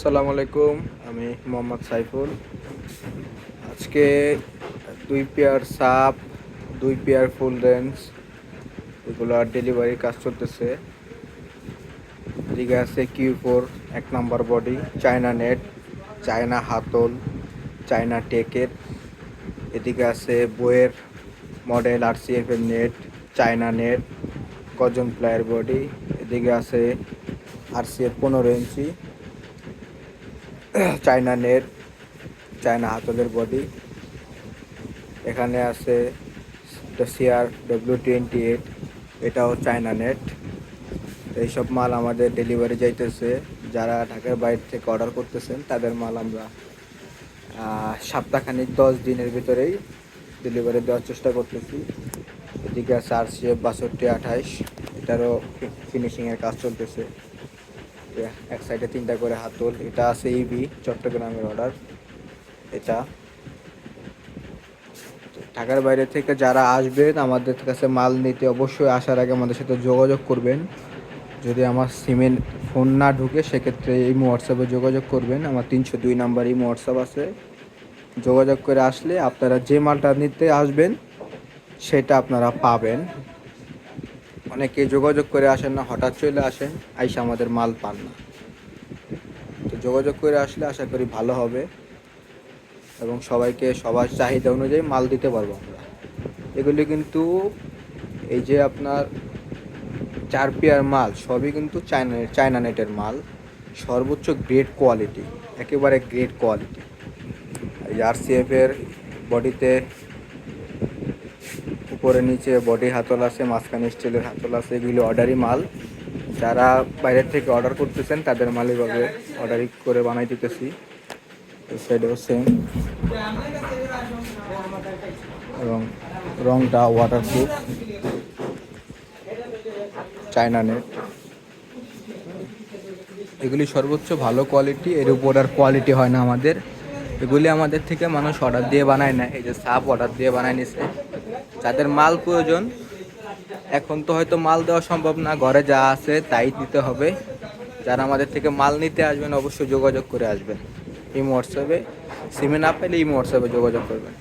আসসালামু আলাইকুম। আমি মোহাম্মদ সাইফুল। আজকে 2 পেয়ার সাপ, 2 পেয়ার ফুল রেঞ্জ এগুলো ডেলিভারির কাজ চলতেছে। এদিকে আছে Q4 1 number body, China net, China হাতল, চায়না টেকের। এদিকে আছে বইয়ের মডেল RCF এর নেট, চায়না নেট, গর্জন প্লায়ের বডি। এদিকে আছে RCF 15 ইঞ্চি, চায়না নেট, চায়না হাতলের বডি। এখানে আছে CR-W28, এটাও চায়না নেট। এইসব মাল আমাদের ডেলিভারি যাইতেছে। যারা ঢাকার বাইরে থেকে অর্ডার করতেছেন তাদের মাল আমরা সপ্তাহখানিক 10 দিনের ভিতরেই ডেলিভারি দেওয়ার চেষ্টা করতেছি। এদিকে আছে RCF 6228, এটারও ফিনিশিংয়ের কাজ চলতেছে। এক সাইডে 3টা করে হাতল। এটা আছে ইবি চট্টগ্রামের অর্ডার। এটা ঢাকার বাইরে থেকে যারা আসবেন আমাদের কাছে মাল নিতে অবশ্যই আসার আগে আমাদের সাথে যোগাযোগ করবেন। যদি আমার সিমে ফোন না ঢুকে সেক্ষেত্রে ইমো হোয়াটসঅ্যাপে যোগাযোগ করবেন। আমার 302 নাম্বার ইমো হোয়াটসঅ্যাপ আছে। যোগাযোগ করে আসলে আপনারা যে মালটা নিতে আসবেন সেটা আপনারা পাবেন। অনেকে যোগাযোগ করে আসেন না, হঠাৎ চলে আসেন, আইসা আমাদের মাল পান না। তো যোগাযোগ করে আসলে আশা করি ভালো হবে এবং সবাইকে সবার চাহিদা অনুযায়ী মাল দিতে পারবো আমরা। এগুলি কিন্তু এই যে আপনার 4 পেয়ার মাল সবই কিন্তু চায়না নেটের মাল, সর্বোচ্চ গ্রেড কোয়ালিটি, একেবারে গ্রেড কোয়ালিটি। এই RCF এর বডিতে উপরে নিচে বডি হাতল আছে, মাঝখানে স্টিলের হাতল আছে। এগুলি অর্ডারি মাল। যারা বাইরের থেকে অর্ডার করতেছেন তাদের মালই ভাবে অর্ডারি করে বানাই দিতেছি। এই সাইডেও সেম, এবং রংটা ওয়াটারপ্রুফ, চায়না নেট। এগুলি সর্বোচ্চ ভালো কোয়ালিটি, এর উপর আর কোয়ালিটি হয় না আমাদের। এগুলি আমাদের থেকে মানুষ অর্ডার দিয়ে বানায় না। এই যে সাপ অর্ডার দিয়ে বানায় নিছে। যাদের মাল প্রয়োজন, এখন তো হয়তো মাল দেওয়া সম্ভব না, ঘরে যা আছে তাই দিতে হবে। যারা আমাদের থেকে মাল নিতে আসবেন অবশ্যই যোগাযোগ করে আসবেন ইমো হোয়াটসঅ্যাপে। সিমে না পেলে ইমো হোয়াটসঅ্যাপে যোগাযোগ করবেন।